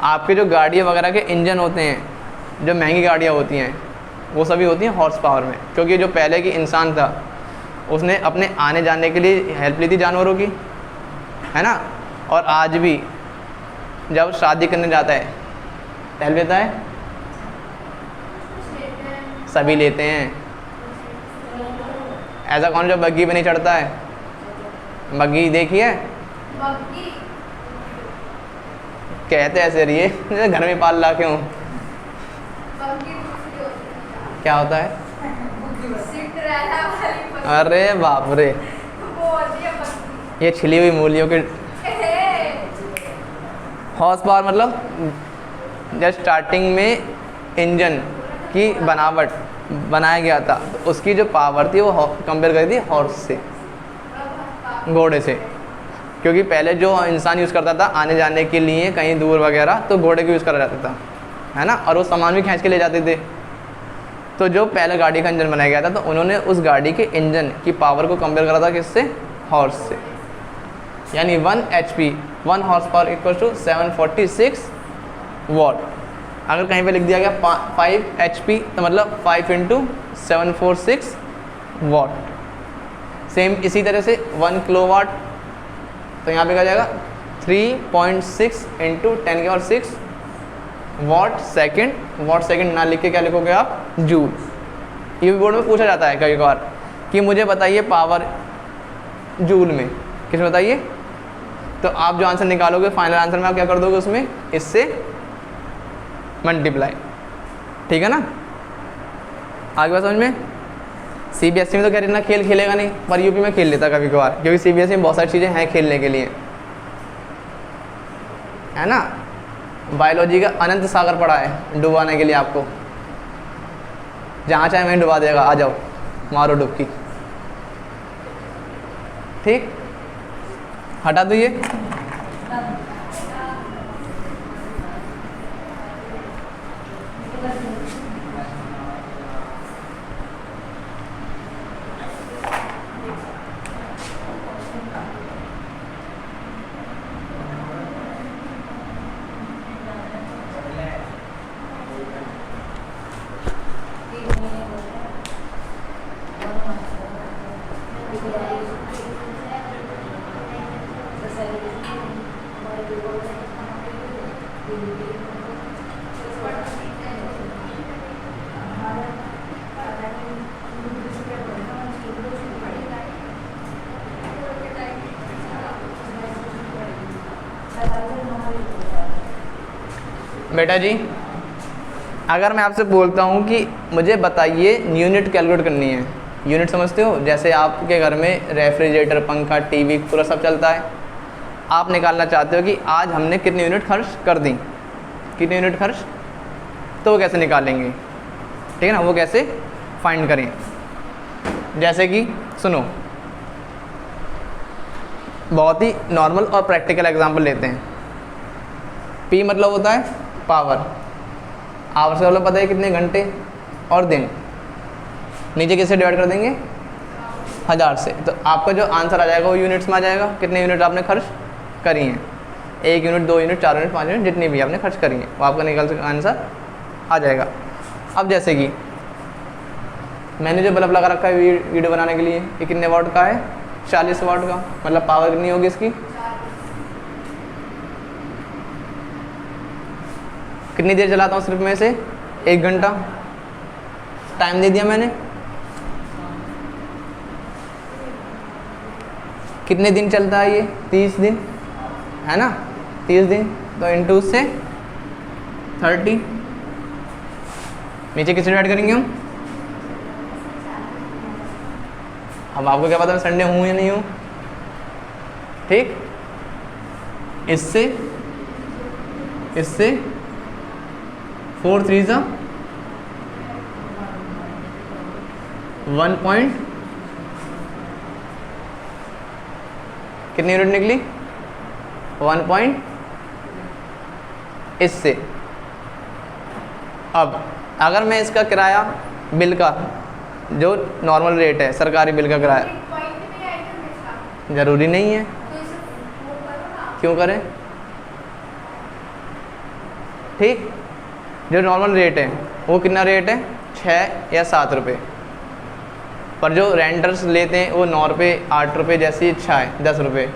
आपके जो गाड़ियाँ वगैरह के इंजन होते हैं, जो महंगी गाड़ियाँ होती हैं, वो सभी होती हैं हॉर्स पावर में। क्योंकि जो पहले की इंसान था, उसने अपने आने जाने के लिए हेल्प ली थी जानवरों की, है ना। और आज भी जब शादी करने जाता है पहले लेता है, सभी लेते हैं। ऐसा कौन जो बग्गी पे नहीं चढ़ता है? बग्गी देखी है? बग्गी कहते ऐसे रही है घर में पाल ला क्यों? बग्गी दूसरी होती है। क्या होता है? सिंड्रेला वाली बग्गी। अरे बाप रे, वो होती है बग्गी। ये छिली हुई मूलियों के हॉर्स पावर मतलब जब स्टार्टिंग में इंजन की बनावट बनाया गया था तो उसकी जो पावर थी वो कंपेयर करी थी हॉर्स से, घोड़े से। क्योंकि पहले जो इंसान यूज़ करता था आने जाने के लिए कहीं दूर वगैरह तो घोड़े का यूज़ करा जाता था, है ना, और वो सामान भी खींच के ले जाते थे। तो जो पहले गाड़ी का इंजन बनाया गया था तो उन्होंने उस गाड़ी के इंजन की पावर को कंपेयर करा था किससे? हॉर्स से। यानी 1 HP 1 horse power equal to 746 watt. अगर कहीं पे लिख दिया गया 5 HP तो मतलब 5 × 746 वॉट। सेम इसी तरह से 1 किलोवाट तो यहाँ पे क्या जाएगा 3.6 × 10⁻⁶ वॉट सेकंड। वॉट सेकंड ना लिख के क्या लिखोगे आप? जूल। ये भी बोर्ड में पूछा जाता है कई बार कि मुझे बताइए पावर जूल में, किसमें बताइए? तो आप जो आंसर निकालोगे फाइनल आंसर में आप क्या कर दोगे उसमें इससे मल्टीप्लाई। ठीक है ना? आगे बात समझ में? CBSE में तो कह रही ना खेल खेलेगा नहीं, पर यूपी में खेल लेता कभी कभार, क्योंकि CBSE में बहुत सारी चीज़ें हैं खेलने के लिए, है ना। बायोलॉजी का अनंत सागर पड़ा है डुबाने के लिए आपको, जहाँ चाहे वहीं डुबा देगा। आ जाओ मारो डुबकी। ठीक, हटा दो ये। बेटा जी, अगर मैं आपसे बोलता हूँ कि मुझे बताइए यूनिट कैलकुलेट करनी है, यूनिट समझते हो? जैसे आपके घर में रेफ्रिजरेटर, पंखा, टीवी पूरा सब चलता है, आप निकालना चाहते हो कि आज हमने कितनी यूनिट खर्च कर दी, कितनी यूनिट खर्च, तो वो कैसे निकालेंगे? ठीक है ना, वो कैसे फाइंड करें? जैसे कि सुनो, बहुत ही नॉर्मल और प्रैक्टिकल एग्जांपल लेते हैं। P मतलब होता है पावर, आवर से मतलब पता है कितने घंटे और दिन, नीचे किससे डिवाइड कर देंगे? 1000 से। तो आपका जो आंसर आ जाएगा वो यूनिट्स में आ जाएगा, कितने यूनिट आपने खर्च करी हैं, 1 यूनिट, 2 यूनिट, 4 यूनिट, 5 यूनिट, जितनी भी आपने खर्च करी हैं वो आपका निकल से आंसर आ जाएगा। अब जैसे कि मैंने जो बल्ब लगा रखा है वीडियो बनाने के लिए, ये कितने वाट का है? 40 वाट का। मतलब पावर कितनी होगी इसकी? कितनी देर चलाता हूँ सिर्फ में से? 1 घंटा। टाइम दे दिया मैंने। कितने दिन चलता है ये? 30 दिन, है ना, 30 दिन। तो इंटू से 30, नीचे किससे डिवाइड करेंगे हम? अब आपको क्या पता मैं संडे हूँ या नहीं हूँ? ठीक, इससे 4 3 1 पॉइंट कितनी यूनिट निकली? 1 पॉइंट इससे। अब अगर मैं इसका किराया बिल का जो नॉर्मल रेट है, सरकारी बिल का किराया, ज़रूरी नहीं है। क्यों करें? ठीक, जो नॉर्मल रेट है वो कितना रेट है? 6 या 7 रुपये। पर जो रेंटर्स लेते हैं वो 9 रुपये, 8 रुपये, जैसी इच्छा है 10 रुपये।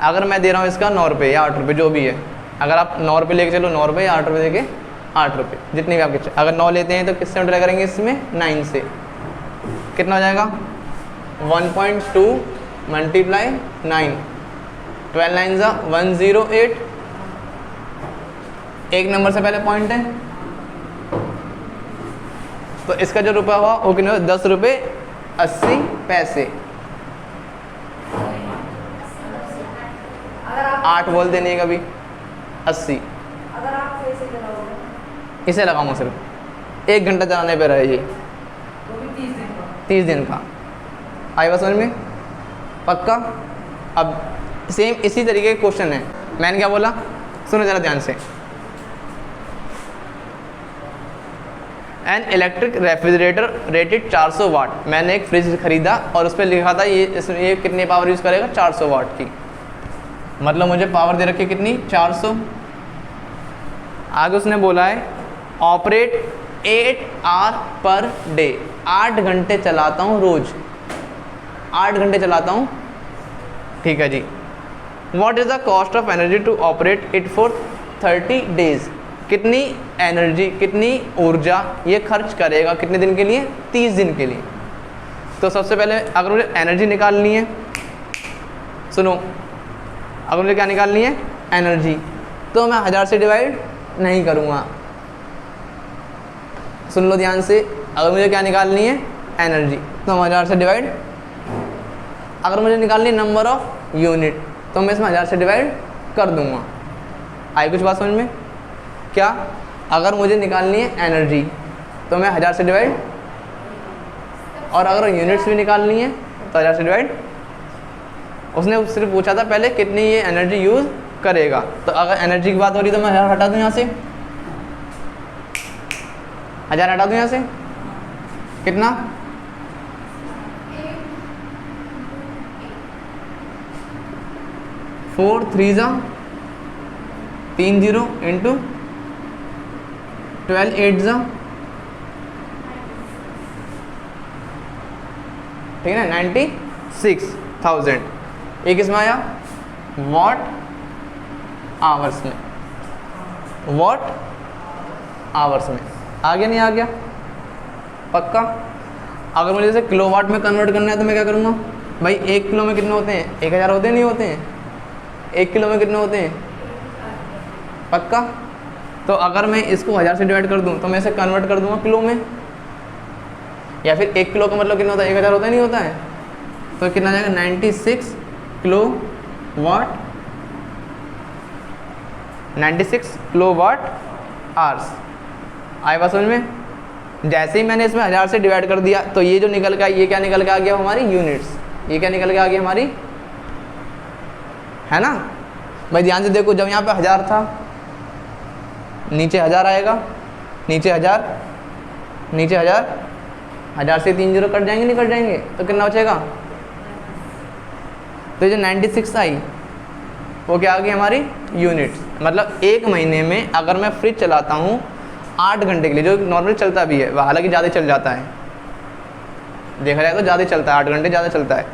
अगर मैं दे रहा हूँ इसका 9 रुपये या 8 रुपये जो भी है, अगर आप 9 रुपये लेके चलो 9 रुपये, 8 रुपये देके 8 रुपये, जितने भी आपके अगर 9 लेते हैं तो किससे मल्टीप्लाई करेंगे इसमें 9 से, कितना हो जाएगा 1.2 मल्टीप्लाई 9, 12 9 ज़ा 108, एक नंबर से पहले पॉइंट है, तो इसका जो रुपया हुआ वो कितना 10 रुपये 80 पैसे। अगर आप 8 बोल देने कभी 80, अगर आप कैसे चलाओगे इसे लगाऊंगा सिर्फ 1 घंटा चलाने पे रहे ये वो भी 30 दिन का। 30 दिन का। आई बात समझ में? पक्का? अब सेम इसी तरीके के क्वेश्चन है। मैंने क्या बोला, सुनो ज़रा ध्यान से। एन इलेक्ट्रिक रेफ्रिजरेटर रेटेड 400 वाट, मैंने एक फ्रिज खरीदा और उस पर लिखा था ये कितनी पावर यूज़ करेगा 400 वाट की, मतलब मुझे पावर दे रखी कितनी 400। आगे उसने बोला है ऑपरेट 8 आवर पर डे, 8 घंटे चलाता हूँ रोज़, 8 घंटे चलाता हूँ, ठीक है जी। What is the cost of energy to operate it for 30 days, कितनी एनर्जी कितनी ऊर्जा ये खर्च करेगा कितने दिन के लिए 30 दिन के लिए। तो सबसे पहले अगर मुझे एनर्जी निकालनी है, सुनो, अगर मुझे क्या निकालनी है एनर्जी, तो मैं 1000 से डिवाइड नहीं करूँगा। सुन लो ध्यान से, अगर मुझे क्या निकालनी है एनर्जी, तो हम 1000 से डिवाइड, अगर मुझे निकालनी है नंबर ऑफ यूनिट, तो मैं इसमें 1000 से डिवाइड कर दूँगा। आई कुछ बात समझ में? क्या, अगर मुझे निकालनी है एनर्जी तो मैं 1000 से डिवाइड, और अगर यूनिट्स भी निकालनी है तो 1000 से डिवाइड। उसने सिर्फ पूछा था पहले कितनी ये एनर्जी यूज़ करेगा, तो अगर एनर्जी की बात हो रही तो मैं 1000 हटा दूँ यहाँ से, 1000 हटा दूँ यहाँ से, कितना 4 3 ज़ा 30 इंटू 12 8 ज़ा, ठीक है ना 96,000। एक किस में आया वॉट आवर्स में, वॉट आवर्स में आ गया नहीं आ गया? पक्का? अगर मुझे जैसे किलोवाट में कन्वर्ट करना है तो मैं क्या करूँगा भाई, 1 किलो में कितने होते हैं 1000 होते हैं नहीं होते हैं, 1 किलो में कितने होते हैं? पक्का? तो अगर मैं इसको 1000 से डिवाइड कर दूं तो मैं इसे कन्वर्ट कर दूंगा किलो में, या फिर 1 किलो का मतलब कितना होता है 1000 होता है नहीं होता है, तो कितना जाएगा 96 kilo watt, 96 kilo watt hours. आए बात समझ में? जैसे ही मैंने इसमें 1000 से डिवाइड कर दिया तो ये जो निकल के ये क्या निकल के आ गया हमारी यूनिट्स, ये क्या निकल के आ गया हमारी, है ना भाई? ध्यान से देखो, जब यहाँ पे 1000 था, नीचे 1000 आएगा, नीचे 1000, नीचे 1000, 1000 से 3 जीरो कट जाएंगे नहीं कट जाएंगे, तो कितना बचेगा? तो ये जो 96 आई वो क्या आ गई हमारी यूनिट्स। मतलब 1 महीने में अगर मैं फ्रिज चलाता हूँ 8 घंटे के लिए, जो नॉर्मली चलता भी है, हालांकि ज़्यादा चल जाता है, देखा जाए तो ज़्यादा चलता है, 8 घंटे ज़्यादा चलता है।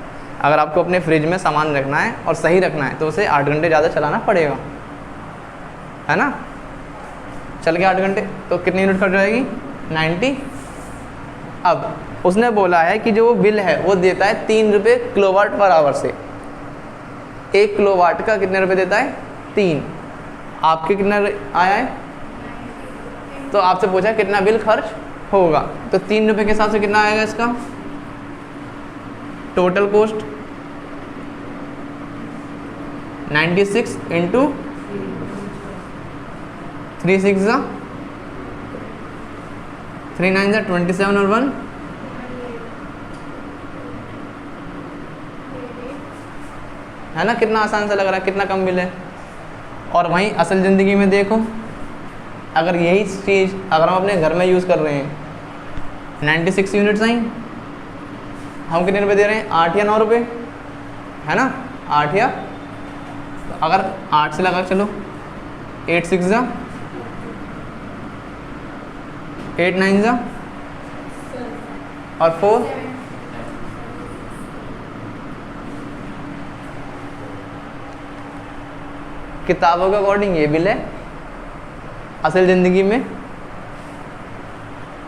अगर आपको अपने फ्रिज में सामान रखना है और सही रखना है तो उसे 8 घंटे ज़्यादा चलाना पड़ेगा, है ना? चल गया 8 घंटे, तो कितनी यूनिट खर्च जाएगी 90। अब उसने बोला है कि जो बिल है वो देता है 3 रुपये किलोवाट पर आवर से, 1 किलोवाट का कितने रुपए देता है 3। आपके कितना आया है, तो आपसे पूछा है कितना बिल खर्च होगा, तो 3 रुपये के हिसाब से कितना आएगा इसका टोटल कॉस्ट, 96 इंटू 3 6 ज़ा 3 9 ज़ा 27 और 1, है ना? कितना आसान सा लग रहा है, कितना कम बिल है। और वहीं असल ज़िंदगी में देखो, अगर यही चीज़ अगर हम अपने घर में यूज़ कर रहे हैं, 96 यूनिट्स आई, हम कितने रुपए दे रहे हैं 8 या 9 रुपये, है ना? 8 या, तो अगर 8 से लगा चलो 8 6 ज़ा 8 9 ज़ा और 4, किताबों के अकॉर्डिंग ये बिल है, असल ज़िंदगी में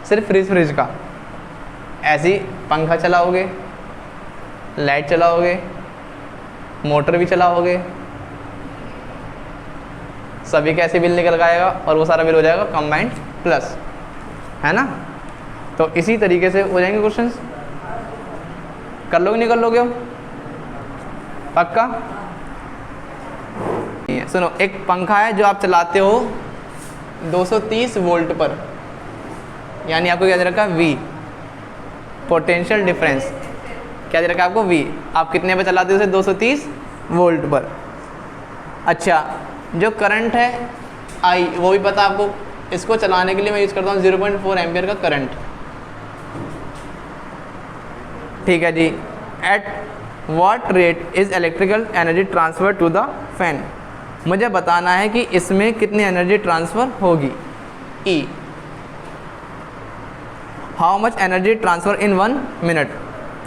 सिर्फ फ्रिज का। ऐसे ही पंखा चलाओगे, लाइट चलाओगे, मोटर भी चलाओगे, सभी का ऐसे बिल निकल आएगा और वो सारा बिल हो जाएगा कंबाइंड प्लस, है ना। तो इसी तरीके से हो जाएंगे क्वेश्चंस। कर लोगे नहीं कर लोगे हो? पक्का? सुनो, एक पंखा है जो आप चलाते हो 230 वोल्ट पर, यानी आपको क्या दे रखा है? V, potential difference. क्या दे रखा है आपको? V। आप कितने पे चलाते हो उसे? 230 वोल्ट पर। अच्छा, जो करंट है I, वो भी पता आपको। इसको चलाने के लिए मैं यूज़ करता हूँ 0.4 एम्पियर का करंट। ठीक है जी। At what rate is electrical energy transfer to the fan. मुझे बताना है कि इसमें कितनी एनर्जी ट्रांसफ़र होगी। E, how much energy transfer in 1 minute.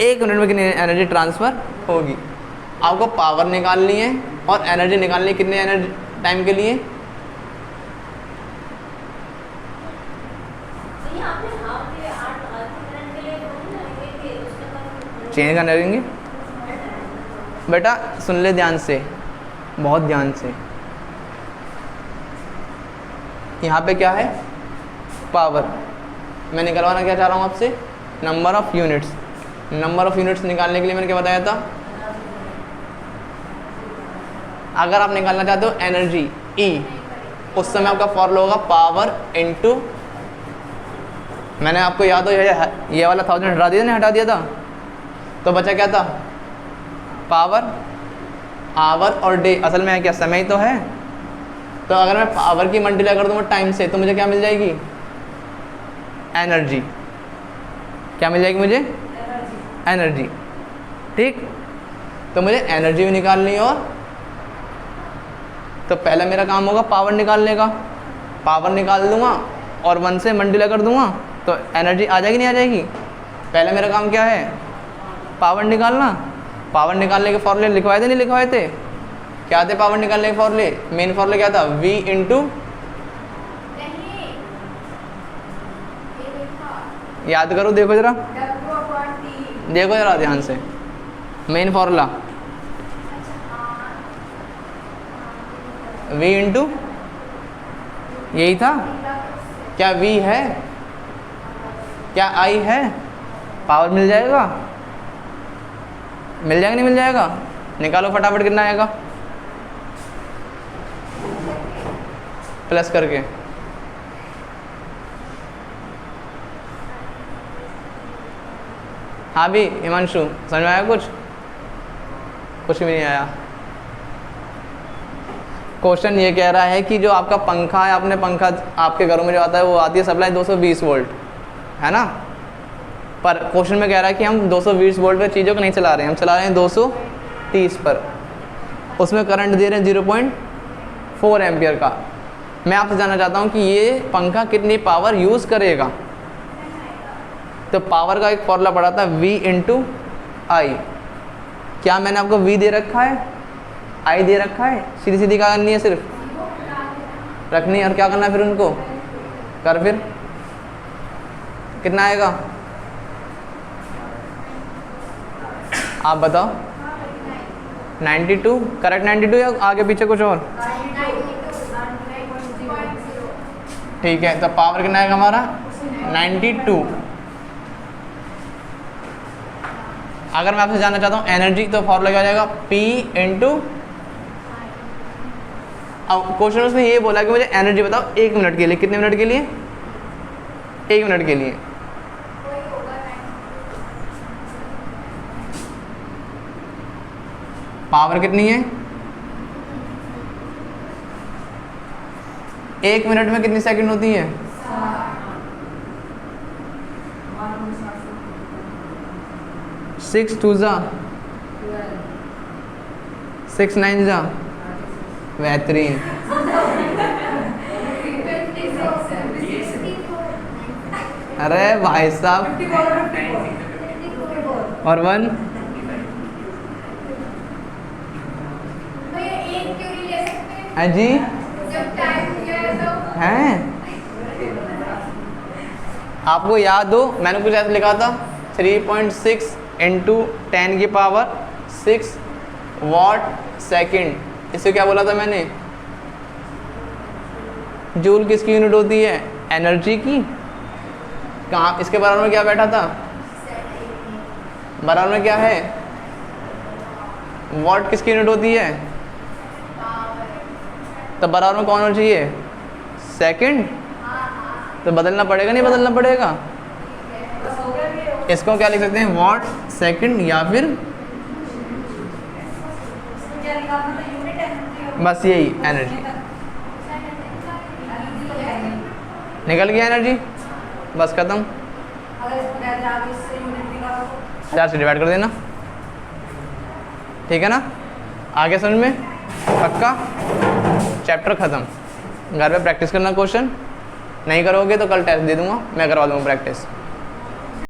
1 minute में कितनी एनर्जी ट्रांसफ़र होगी। आपको पावर निकालनी है और एनर्जी निकालनी है। कितने एनर्जी टाइम के लिए? चेंज करने लगेंगे। बेटा सुन ले ध्यान से, बहुत ध्यान से। यहाँ पे क्या है? पावर। मैं निकलवाना क्या चाह रहा हूँ आपसे? Number of units. Number of units निकालने के लिए मैंने क्या बताया था? अगर आप निकालना चाहते हो एनर्जी E, उस समय आपका फॉर्मूला होगा पावर इनटू, मैंने आपको याद हो ये वाला 1000 हटा दिया ना, हटा दिया था, तो बचा क्या था? पावर, आवर और डे। असल में है क्या? समय ही तो है। तो अगर मैं पावर की मल्टीप्लाई कर दूँगा टाइम से, तो मुझे क्या मिल जाएगी? एनर्जी। क्या मिल जाएगी मुझे? एनर्जी। ठीक, तो मुझे एनर्जी भी निकालनी है। और तो पहला मेरा काम होगा पावर निकालने का। पावर निकाल दूंगा और 1 से मल्टीप्लाई कर दूंगा, तो एनर्जी आ जाएगी नहीं आ जाएगी? पहला मेरा काम क्या है? पावर निकालना। पावर निकालने के फॉर्मूले लिखवाए थे नहीं लिखवाए थे? क्या थे पावर निकालने के फॉर्मूले? मेन फॉर्मूला क्या था? V इंटू, याद करो, देखो जरा, देखो जरा ध्यान से। मेन फॉर्मूला V इंटू, यही था। क्या V है? क्या I है? पावर मिल जाएगा? मिल जाएगा नहीं मिल जाएगा? निकालो फटाफट, कितना आएगा प्लस करके? हाँ भी हिमांशु, समझ में आया कुछ? कुछ भी नहीं आया। क्वेश्चन ये कह रहा है कि जो आपका पंखा है, आपने पंखा आपके घरों में जो आता है वो आती है सप्लाई 220 वोल्ट, है ना। पर क्वेश्चन में कह रहा है कि हम 220 वोल्ट पर चीज़ों को नहीं चला रहे हैं, हम चला रहे हैं 230 पर। उसमें करंट दे रहे हैं 0.4 एम्पियर का। मैं आपसे जानना चाहता हूँ कि ये पंखा कितनी पावर यूज़ करेगा। तो पावर का एक फॉर्मूला पड़ा था V इंटू आई। क्या मैंने आपको V दे रखा है, I दे रखा है? सीधी सीधी क्या करनी है? सिर्फ रखनी है। और क्या करना है फिर उनको? कर, फिर कितना आएगा आप बताओ? 92 करेक्ट? 92 या आगे पीछे कुछ और? ठीक है, तो पावर कितना आएगा हमारा? 92। अगर मैं आपसे जानना चाहता हूँ एनर्जी, तो फॉर्मूला क्या आ जाएगा? P इंटू, अब क्वेश्चन उसने ये बोला कि मुझे एनर्जी बताओ 1 मिनट के लिए। कितने मिनट के लिए? 1 मिनट के लिए। पावर कितनी है? 1 मिनट में कितनी सेकंड होती है? 6 2 जा 6 9 जा। बेहतरीन। अरे भाई साहब, और 1 हैं जी जब टाइम दिया है तो हैं आपको याद हो मैंने कुछ ऐसा लिखा था 3.6 इंटू 10 की पावर 6 वॉट सेकंड। इसे क्या बोला था मैंने? जूल किसकी यूनिट होती है? एनर्जी की। कहाँ इसके बराबर में क्या बैठा था? बराबर में क्या है? वॉट किसकी यूनिट होती है? तो बराबर में कौन होना चाहिए? सेकंड। तो बदलना पड़ेगा नहीं बदलना पड़ेगा? इसको क्या लिख सकते हैं? वॉट सेकंड या फिर बस यही एनर्जी। निकल गया एनर्जी, बस खत्म। 4 से डिवाइड कर देना, ठीक है ना? आगे समझ में? पक्का? चैप्टर ख़त्म। घर पे प्रैक्टिस करना क्वेश्चन, नहीं करोगे तो कल टेस्ट दे दूंगा, मैं करवा दूंगा प्रैक्टिस।